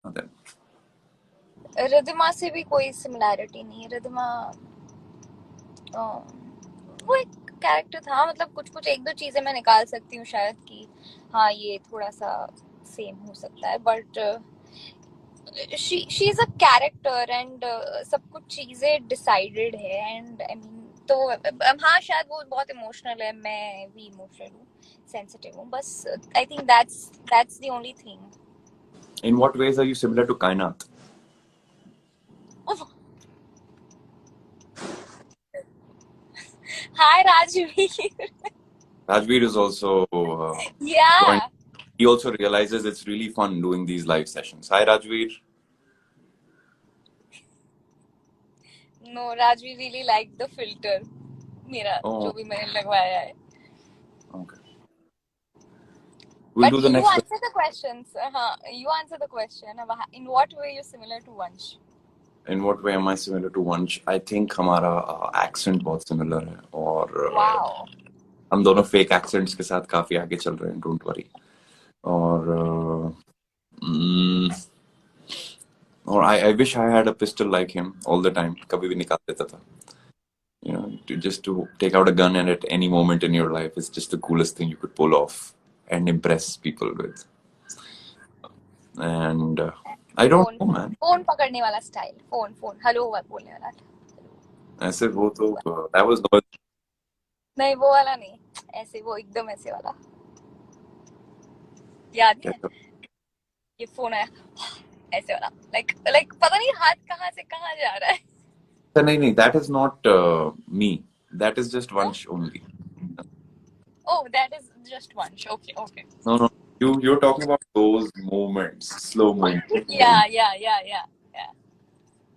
then. Riddhima से भी कोई सिमिलैरिटी नहीं है। रिद्धिमा वो एक कैरेक्टर था, मतलब कुछ कुछ एक दो चीजें मैं निकाल सकती हूँ शायद कि हाँ ये थोड़ा सा सेम हो सकता है, but she is a character and सब कुछ चीजें डिसाइडेड है एंड आई मीन तो हाँ शायद वो बहुत इमोशनल है, मैं भी इमोशनल हूँ, सेंसिटिव हूँ, बस I think that's the only thing. In what ways are you similar to Kainath? Hi Rajveer. Rajveer is also joined. या He also realizes it's really fun doing these live sessions. Hi, Rajveer. No, Rajveer really like the filter मेरा जो Oh, भी मैंने लगवाया है। okay. We'll But do the you next. answer the questions. You answer the question. In what way you similar to Vansh? In what way am I similar to Vansh? I think हमारा accent बहुत similar है और Wow. हम दोनों fake accents के साथ काफी आगे चल रहे हैं. Don't worry. और or I wish I had a pistol like him all the time. कभी भी निकाल देता था. You know, to take out a gun and at any moment in your life is just the coolest thing you could pull off and impress people with. And I don't phone know, man. Phone पकड़ने वाला style, phone phone hello बोलने वाला। ऐसे वो तो that was the नहीं वो वाला नहीं, ऐसे वो एकदम ऐसे वाला, याद है? ये फोन आया ऐसे वाला, लाइक लाइक पता नहीं हाथ कहाँ से कहाँ जा रहा है। नहीं, that is not me. That is just तो Vansh only. Oh that is just Vansh. Okay okay. No. You're talking about those moments, slow moments. या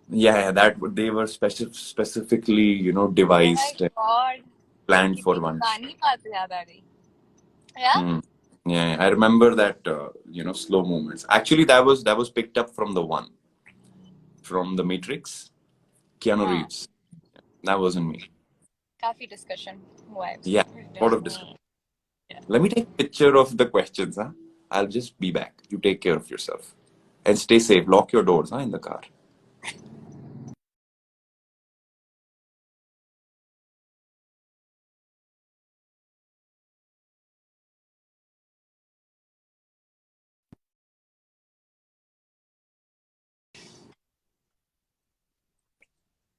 Yeah, that they were specifically, oh my devised and God, planned for कितनी Vansh. पुरानी बात याद आ गई। या Hmm. Yeah, I remember that, slow moments. Actually, that was picked up from the one from the Matrix, Keanu हाँ, Reeves. That wasn't me. काफी discussion हुआ है Yeah, उसमें। lot of discussion. Let me take a picture of the questions, huh? I'll just be back. You take care of yourself and stay safe. Lock your doors, huh, in the car.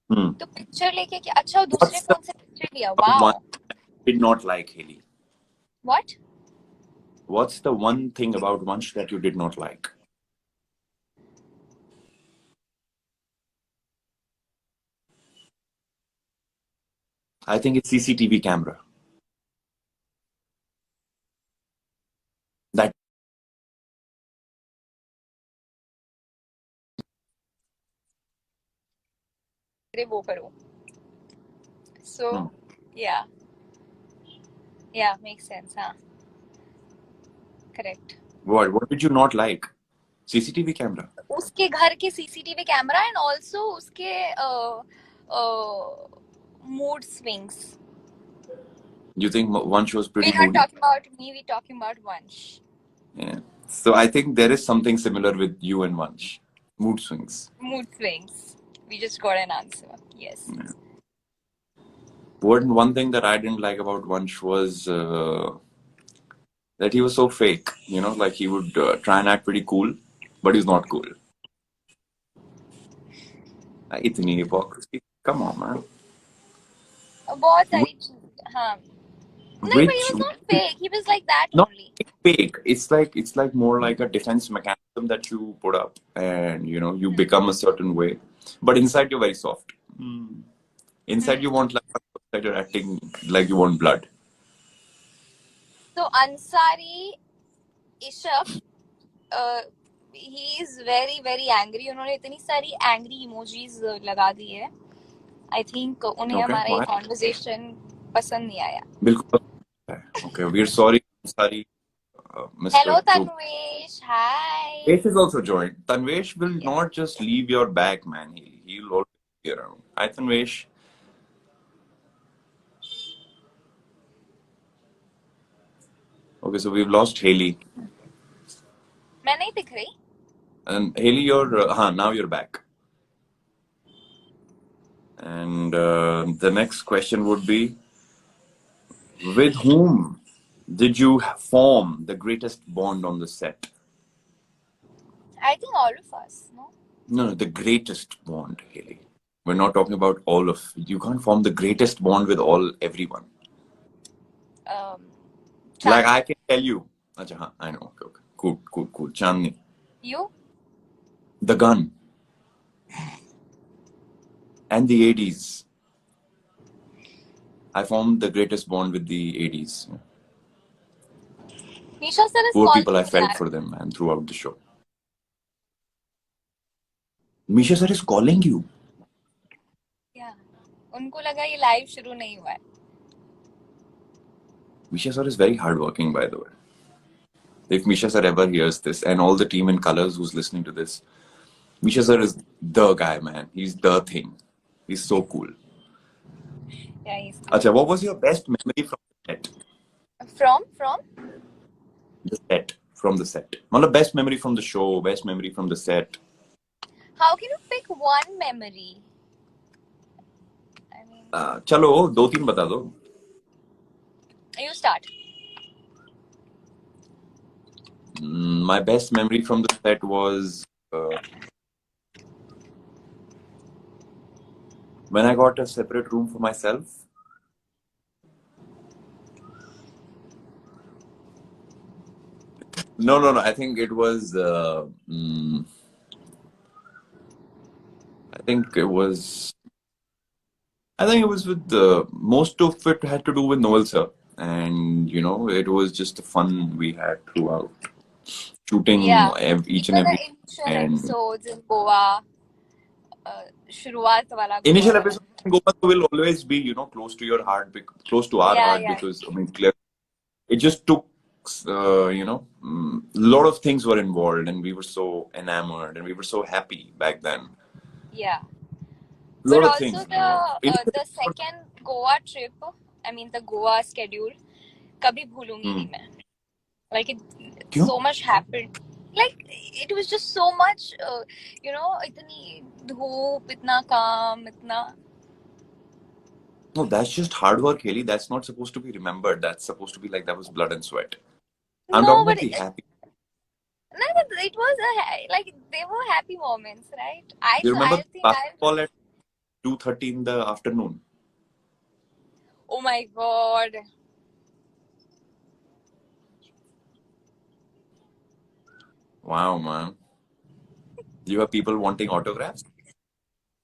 Hmm. तो picture लेके क्या, अच्छा दूसरे What's the phone से picture लिया, one wow. you did not like, Haley? What? What's the one thing about Vansh that you did not like? I think it's CCTV camera. That वो करो, सो hmm. या या मेक सेंस, हाँ correct. What did you not like? CCTV camera. उसके घर के CCTV camera and also उसके mood swings. You think Vansh was we pretty not moody? Talking about me, we talking about Vansh. Yeah. So I think there is something similar with you and Vansh. Mood swings. Mood swings, we just got an answer, yes. Yeah. One thing that I didn't like about Vansh was that he was so fake. Like he would try and act pretty cool, but he's not cool. इतनी hypocrisy. Come on, man. बहुत सारी चीज, हाँ। नहीं, but he Which was not fake, he was like that not only. fake. It's like more like a defense mechanism that you put up, and you become a certain way, but inside you're very soft. Inside you want like outside you're acting like you want blood. तो अंसारी इशफ, he is very very angry, उन्होंने इतनी सारी angry emojis लगा दी है, I think उन्हें Okay, हमारा ये why? कॉन्वर्सेशन पसंद नहीं आया। बिल्कुल. Okay, we're sorry. Sorry, Mr. Hello True. Tanvesh, hi. Tanvesh is also joined. Tanvesh will या not just leave your back, man. He'll always be around. Hi, Tanvesh. Okay, so we've lost Haley. मैं नहीं दिख रही? And Haley, now you're back. And the next question would be, with whom did you form the greatest bond on the set? I think all of us, no? No, the greatest bond, Haley. We're not talking about all of. You can't form the greatest bond with everyone. Like I can tell you. Acha, I know. Okay. Cool. Chandni. You? The Gun. And the ADs. I formed the greatest bond with the ADs. Misha sir is Poor calling people, I me, felt yaar. for them and throughout the show. Misha sir is calling you. Yeah. उनको लगा ये live शुरू नहीं हुआ है. Misha sir is very hardworking, by the way. If Misha sir ever hears this, and all the team in Colors who's listening to this, Misha sir is the guy, man. He's the thing. He's so cool. Yeah, he's cool. Acha, what was your best memory from the set? From? The set. From the set. Matlab, best memory from the show, best memory from the set. How can you pick one memory? I mean, चलो 2-3 बता दो. you start. My best memory from the set was when I got a separate room for myself. No. I think it was. I think it was with most of it had to do with Noel sir, and it was just the fun we had throughout shooting each and every. The initial episodes in Goa, शुरुआत वाला Goa. Initial episode in Goa will always be close to your heart, close to our heart, because I mean, clearly, it just took. A lot of things were involved, and we were so enamored, and we were so happy back then. Yeah. Lot But of also things. the second Goa trip, I mean the Goa schedule, कभी भूलूंगी नहीं मैं. Like so much happened. Like it was just so much, इतनी धूप, इतना काम, इतना. No, that's just hard work, Haley. That's not supposed to be remembered. That's supposed to be like that was blood and sweat. I'm talking about the happy. No, but it was like they were happy moments, right? You remember basketball at 2:30 in the afternoon? Oh my God. Wow, man. You have people wanting autographs?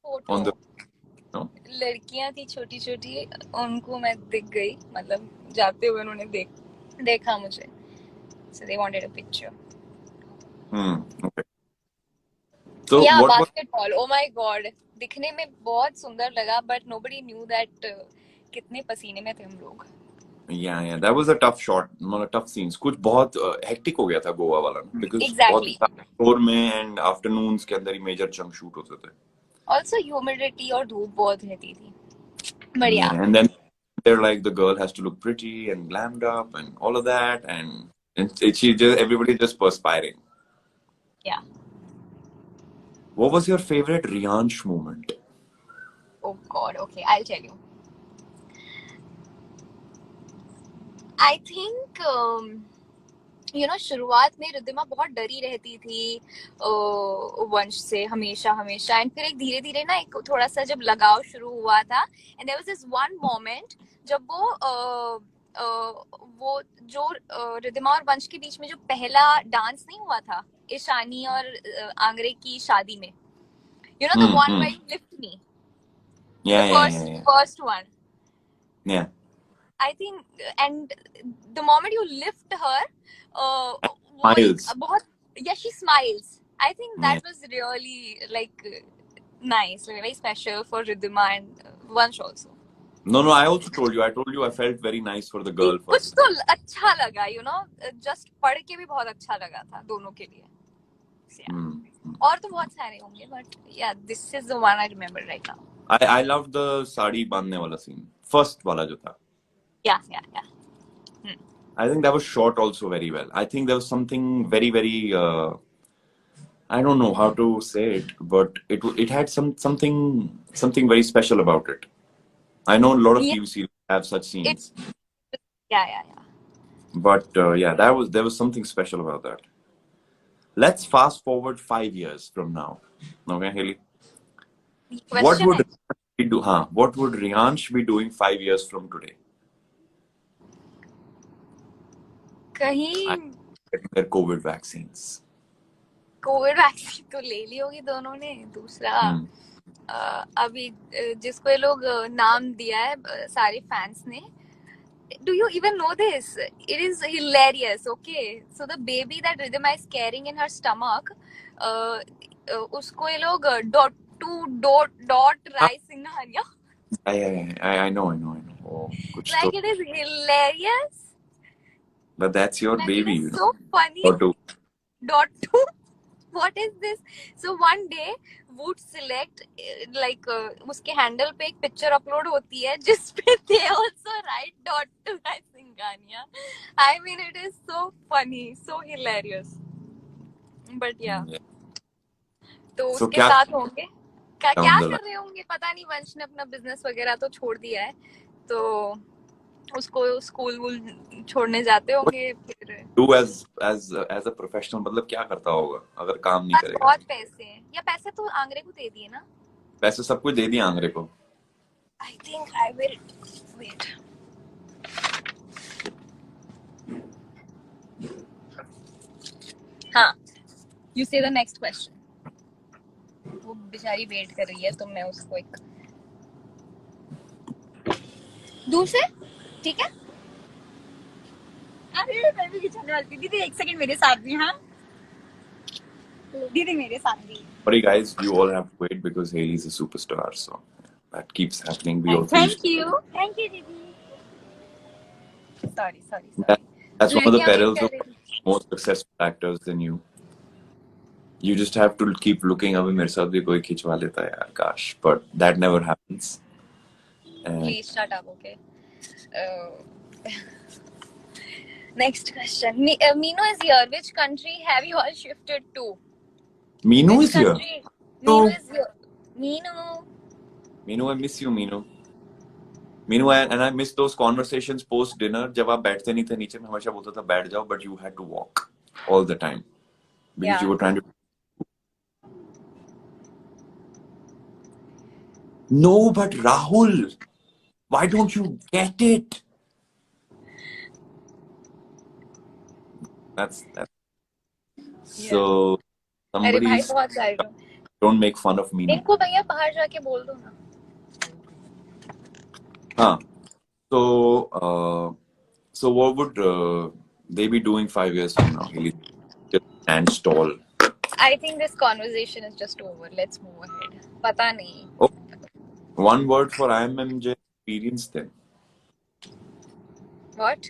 Photo. On the no? लड़कियां थी छोटी छोटी, उनको मैं दिख गई, मतलब जाते हुए उन्होंने देखा मुझे. So they wanted a picture. Okay. So yeah, what basketball. Oh my God. दिखने में बहुत सुंदर लगा, but nobody knew that कितने पसीने में थे हम लोग. Yeah, that was a tough shot, मतलब tough scenes. कुछ बहुत hectic हो गया था गोवा वाला, because exactly. बहुत में and afternoons के अंदर ही major chunk shoot होते थे. Also humidity और धूप बहुत रहती थी. But yeah. And then they're like, the girl has to look pretty and glammed up and all of that, and everybody just perspiring. Yeah. What was your favorite Riansh moment? Oh God, okay, I'll tell you. I think शुरुआत में रिद्धिमा बहुत डरी रहती थी वंश से हमेशा and फिर एक धीरे धीरे ना एक थोड़ा सा जब लगाव शुरू हुआ था, and there was this one moment जब वो जो रिद्धिमा और वंश के बीच में जो पहला डांस नहीं हुआ था ईशानी और आंगरे की शादी में, the one where you lift me, first one. Yeah. I think, and the moment you lift her, smiles. She smiles. I think that was really like nice, like, very special for Riddhima and Vansh also. No, I also told you. I told you I felt very nice for the girl first. कुछ तो अच्छा लगा, just पढ़ के भी बहुत अच्छा लगा था दोनों के लिए. और तो बहुत सारे होंगे, but yeah, this is the one I remember right now. I loved the sari बांधने वाला scene. First वाला जो था. Yeah. I think that was shot also very well. I think there was something very, very I don't know how to say it, but it had something very special about it. I know a lot of Yeah, TV series have such it. scenes, Yeah. but yeah, there was something special about that. Let's fast forward 5 years from now. Okay, Haley, ये what question would है. Rihansh be do? Huh? What would Rihansh be doing 5 years from today? I कहीं get their COVID vaccines. Covid vaccine तो ले ली होगी दोनों ने. दूसरा Hmm. अभी जिसको ये लोग नाम दिया है सारे फैंस ने. Do you even know this? It is hilarious. Okay, so the baby that Ridhima is carrying in her stomach, उसको ये लोग dot Ah, rice Singhania. I know. Oh, कुछ तो. Like it is hilarious. But that's your Like it baby, is you know. so funny. Or to. Dot two. What is this? So one day would select like उसके handle पे एक picture upload होती है जिसपे they also write dot to rice Singhania. I mean it is so funny, so hilarious. But yeah, Yeah. तो So उसके क्या साथ होंगे. क्या down क्या the कर line? रहे होंगे पता नहीं. वंश ने अपना बिजनेस वगैरह तो छोड़ दिया है, तो उसको स्कूल वूल छोड़ने जाते What होंगे फिर. do as a professional? मतलब क्या करता होगा अगर काम नहीं पास करेगा बहुत तो? पैसे हैं, या पैसे तो आंगरे को दे दिए ना. पैसे सब कुछ दे दिया आंगरे को. I think I will wait. हाँ, you say the next question. वो बेचारी वेट कर रही है तो मैं उसको एक दूर से. ठीक है. अरे मैं भी खिंचाने वाली थी. दीदी एक सेकंड मेरे साथ भी. हाँ दीदी मेरे साथ भी. Sorry guys, you all have to wait because Haley's a superstar, so that keeps happening. We also used thank you दीदी. Sorry that, that's one of the लड़कियां वेट perils कर of रही थी. more successful actors than you. You just have to keep looking. अभी मेरे साथ भी कोई खिंचवा लेता है यार, काश, but that never happens. And Please shut up, okay? Next question. Mino is here. Which country have you all shifted to? Minu Which is here. country? Mino No. is here. Mino. Minu, I miss you, Minu. Minu, and I miss those conversations post dinner. जब आप बैठते नहीं थे नीचे, मैं हमेशा बोलता था बैठ जाओ, but you had to walk all the time because you Yeah. were trying to. No, but Rahul, why don't you get it? That's so. अरे भाई Somebody's बहुत सारे लोग. don't make fun of Minu. इनको भैया बाहर जाके बोल दो ना. Huh. So what would they be doing 5 years from now? He'll just stand tall. I think this conversation is just over. Let's move ahead. पता नहीं. Oh, one word for IMMJ experience then. What?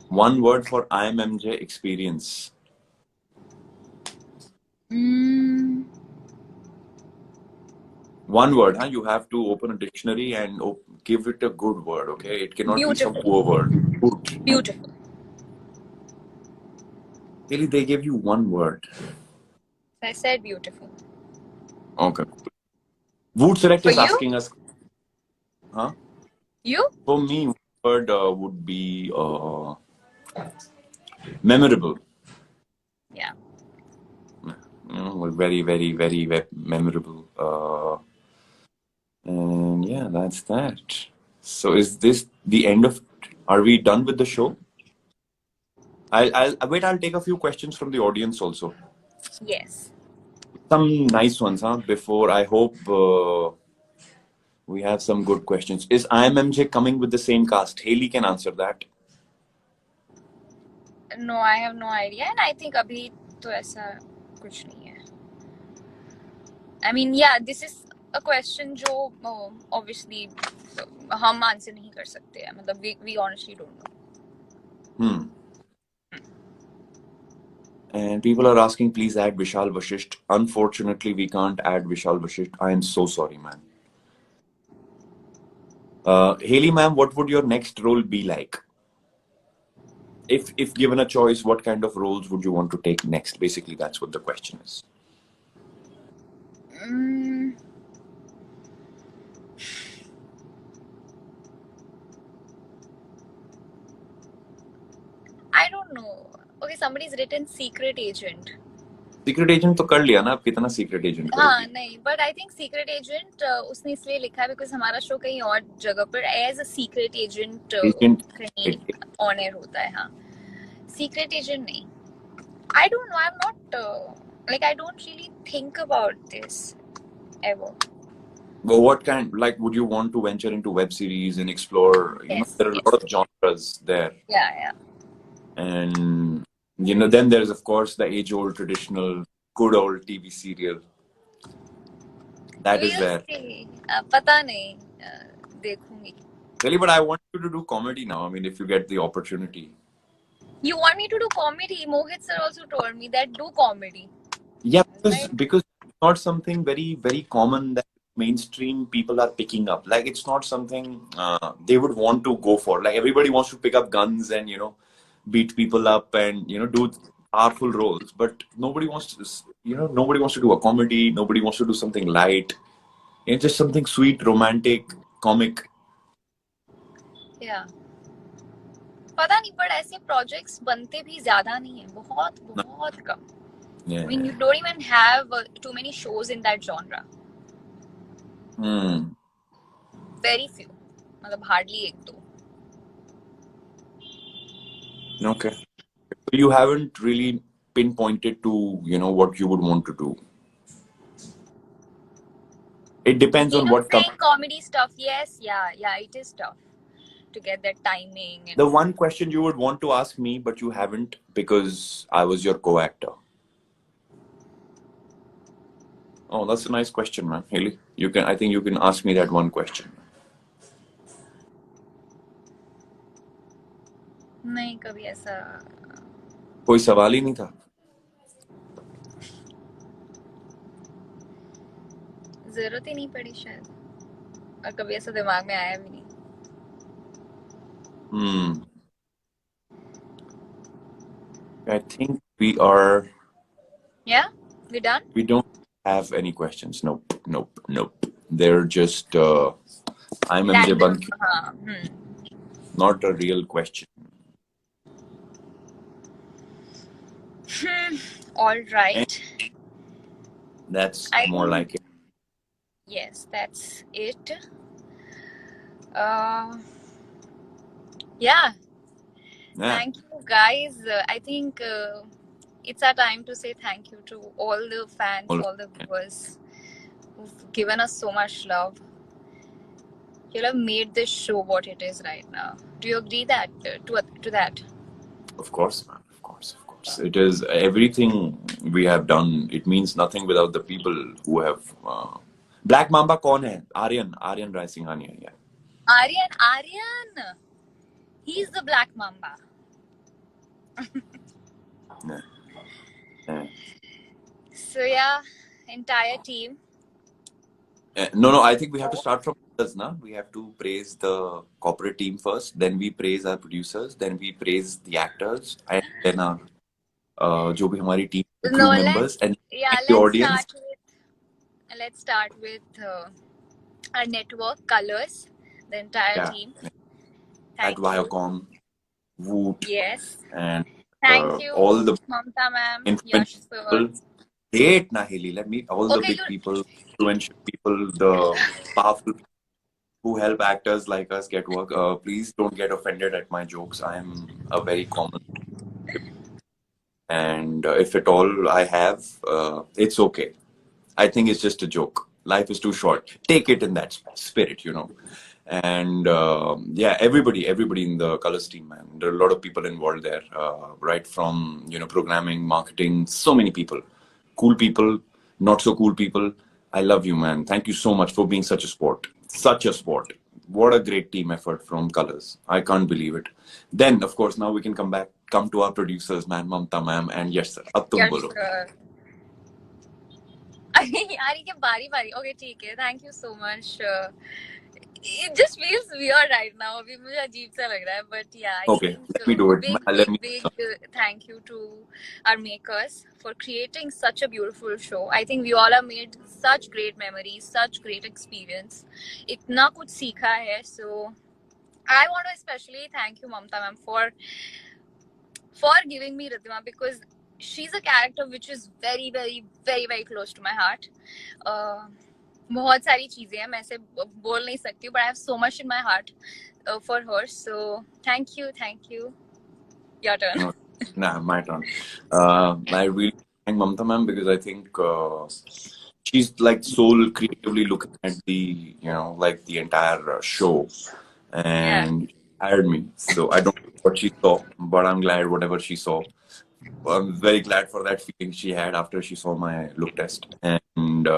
One word for IMMJ experience. One word, huh? You have to open a dictionary and give it a good word, okay? It cannot be some Beautiful. poor word. Good. Beautiful. Really, they gave you one word. I said beautiful. Okay. Wood Select For is you? asking us, huh? You? For me, word would be memorable. Yeah. You know, very, very, very memorable. And yeah, that's that. So is this the end of? Are we done with the show? I'll wait. I'll take a few questions from the audience also. Yes. Some nice ones, huh? Before I hope we have some good questions. Is IMMJ coming with the same cast? Haley can answer that. No, I have no idea, and I think अभी तो ऐसा कुछ नहीं है. I mean, yeah, this is a question जो obviously हम answer नहीं कर सकते हैं. मतलब we honestly don't know. And people are asking, please add Vishal Vashisht. Unfortunately, we can't add Vishal Vashisht. I am so sorry, man. Haley, ma'am, what would your next role be like? if given a choice, what kind of roles would you want to take next? Basically, that's what the question is. Mm, I don't know. Okay, somebody's written Secret Agent. Secret agent तो कर लिया ना, आप कितना secret agent हाँ करोगी? नहीं, but I think secret agent उसने इसलिए लिखा है बिकॉज हमारा शो कहीं और जगह पर as a secret agent agent कहीं ऑन एयर होता है. हाँ, सीक्रेट एजेंट नहीं. I don't know, I am not like I don't really think about this ever. well, what kind, like, would you want to venture into web series and explore, Yes, there are a yes. lot of genres there. Yeah. And then there's of course the age old traditional good old TV serial that is We'll there. see. पता नहीं. देखूंगी. Really, but I want you to do comedy now. I mean, if you get the opportunity. You want me to do comedy? Mohit sir also told me that do comedy. Yeah, Right? because it's not something very, very common that mainstream people are picking up. Like, it's not something they would want to go for. Like, everybody wants to pick up guns and, beat people up and, do powerful roles. But nobody wants to, nobody wants to do a comedy. Nobody wants to do something light. It's just something sweet, romantic, comic. Yeah. पता नहीं, but ऐसे projects बनते भी ज्यादा नहीं है. बहुत बहुत कम. Yeah. I mean, you don't even have too many shows in that genre. Very few. मतलब hardly एक दो. Okay. So you haven't really pinpointed to, what you would want to do. It depends on what comes. Saying comedy stuff, yes, yeah, it is tough to get that timing. And The one question you would want to ask me, but you haven't because I was your co-actor. Oh, that's a nice question, man. Haley, I think you can ask me that one question. नहीं कभी ऐसा. कोई सवाल ही नहीं था. जरूरत ही नहीं पड़ी शायद, और कभी ऐसा दिमाग में आया भी नहीं. I think we are. Yeah, we done? We don't have any questions. Nope. They're just. I'm MJ Banki. Not a real question. All right. That's more like it. Yes, that's it. Yeah. Thank you, guys. I think it's our time to say thank you to all the fans, all the viewers who've given us so much love. You have made this show what it is right now. Do you agree that to that? Of course, man. Of course. It is everything we have done. It means nothing without the people who have. Black Mamba कौन है? Aryan Rai Singhania. Yeah. Aryan. He's the Black Mamba. Yeah. So yeah, entire team. No, I think we have to start from us now. We have to praise the corporate team first, then we praise our producers, then we praise the actors, and then our जो भी हमारी team crew members and the audience. Let's start with our network, Colors, the entire team. At Viacom, Woot, yes, and thank you, all the Mamta ma'am, Yash people. Great, Nahili. All the big people, influential people, the powerful people who help actors like us get work. Please don't get offended at my jokes. I am a very common, and if at all I have, it's okay. I think it's just a joke. Life is too short. Take it in that spirit, And everybody in the Colors team, man. There are a lot of people involved there, right from programming, marketing, so many people, cool people, not so cool people. I love you, man. Thank you so much for being such a sport. Such a sport. What a great team effort from Colors. I can't believe it. Then, of course, now we can come to our producers, man, Mamta ma'am, and yes sir. Ab tum bolo. यार ये बारी बारी. Okay, ठीक है. Thank you so much. It just feels weird right now. अभी मुझे अजीब सा लग रहा है, but yeah, I Okay, think let me do it. Let me. thank you to our makers for creating such a beautiful show. I think we all have made such great memories, such great experience. इतना कुछ सीखा है, so I want to especially thank you, Mamta ma'am, for giving me Ridhima, because she's a character which is very, very, very, very close to my heart. बहुत सारी चीजें हैं, मैं ऐसे बोल नहीं सकती, but I have so much in my heart for her. So thank you. Your turn. No, nah, my turn. I really thank Mamta ma'am because I think she's like soul creatively looking at the like the entire show, and hired me. So I don't know what she saw, but I'm glad whatever she saw. I'm very glad for that feeling she had after she saw my look test, and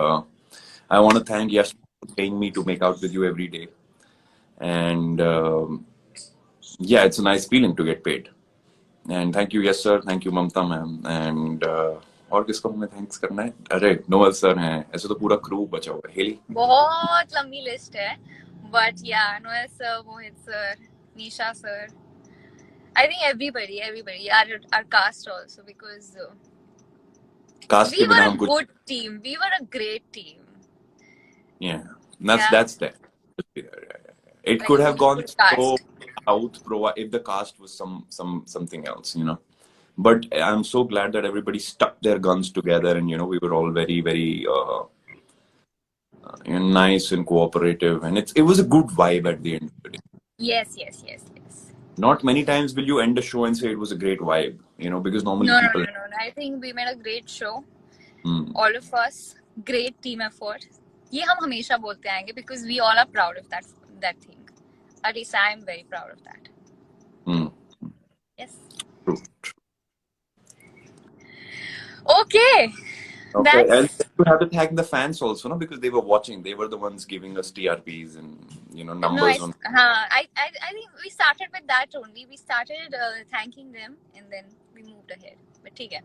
I want to thank Yash for paying me to make out with you every day, and yeah, it's a nice feeling to get paid. And thank you, yes sir, thank you Mamta ma'am, and और किसको हमें thanks करना है? अरे Noel sir हैं, ऐसे तो पूरा क्रू बचा हुआ है. हेली बहुत लंबी लिस्ट है, but yeah, Noel sir, Mohit sir, Nisha sir, I think everybody, our cast also, because cast we के were बिना a हम कुछ. good team, we were a great team. Yeah, Yeah, that's that. It like could a have gone beautiful so cast. south if the cast was something else, But I'm so glad that everybody stuck their guns together, and we were all very, very nice and cooperative, and it was a good vibe at the end of the day. Yes. Not many times will you end a show and say it was a great vibe, because normally No. people. I think we made a great show. Hmm. All of us, great team effort. ये हम हमेशा बोलते आएंगे, because we all are proud of that thing. At least I am very proud of that. Hmm. Yes. True. Okay. Okay, and That's you have to thank the fans also, no? Because they were watching. They were the ones giving us TRPs and no. numbers on. I think we started with that only. We started thanking them, and then we moved ahead. But ठीक है.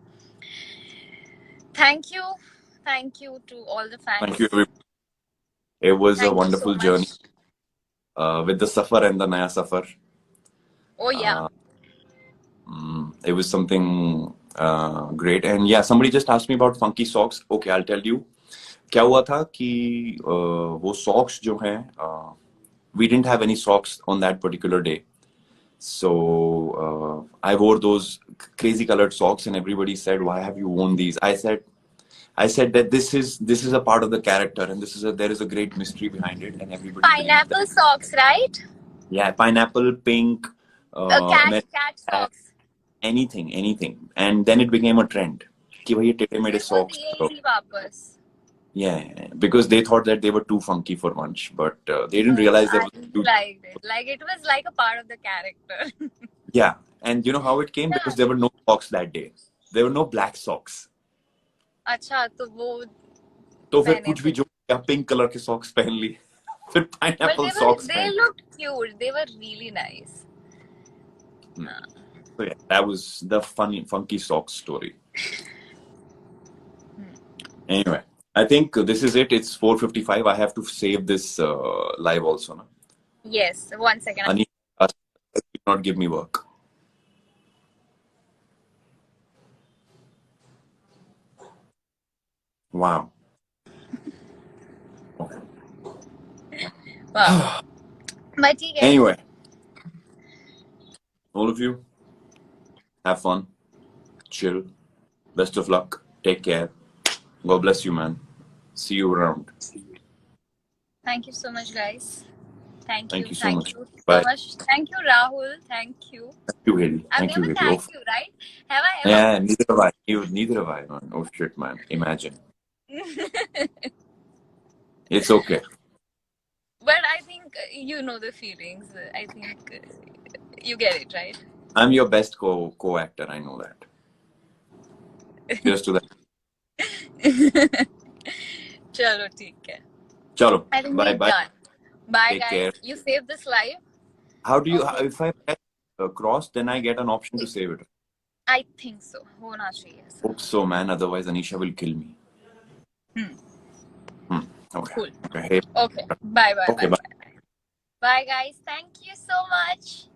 Thank you to all the fans. Thank you, everybody. It was a Thank you so wonderful much. journey with the Safar and the Naya Safar. Oh yeah. It was something great. And yeah, somebody just asked me about funky socks. Okay, I'll tell you. क्या हुआ था कि वो socks जो हैं, we didn't have any socks on that particular day. So I wore those crazy colored socks, and everybody said, "Why have you worn these?" I said that this is a part of the character, and there is a great mystery behind it, and everybody believes that. Pineapple socks, right? Yeah, pineapple, pink, Cat socks. anything, and then it became a trend. कि भाई ये टेढ़े मेढ़े फिर वो socks दिए करो. ही वापस. Yeah, because they thought that they were too funky for lunch, but they didn't No, realize there I was a huge. liked it. Like, it was like a part of the character. Yeah, and you know how it came? Because there were no socks that day. There were no black socks. अच्छा, तो वो तो फिर पहने कुछ थे. भी जो पिंक कलर के socks पहन ली, फिर But pineapple socks they पहन. looked cute. They were really nice. So yeah, that was the funky socks story. Anyway, I think this is it. It's 4:55. I have to save this live also. No? Yes, 1 second. Ani did not give me work. Wow. Okay. Wow. But ठीक है. Anyway, all of you, have fun, chill, best of luck, take care. God bless you, man. See you around. Thank you so much, guys. Thank Thank you. you so Thank much. you so Bye. much. Thank you, Rahul. Thank you. Thank you, Haley. I've Thank you, never Haley. thanked you, right? Have I ever? Yeah, neither have I. Neither have I, man. Oh shit, man. Imagine. It's okay. But I think you know the feelings. I think you get it, right? I'm your best co-actor. I know that. Cheers to that. चलो ठीक है. Chalo. I think Bye we're bye. done. Bye, Take guys. care. You save this live? How do you? Okay. If I press cross, then I get an option to save it. I think so. होना चाहिए ऐसा. Hope so, man. Otherwise, Anisha will kill me. Okay. Cool. Okay. Hey. Okay. Bye. Okay. Bye. Bye guys, thank you so much.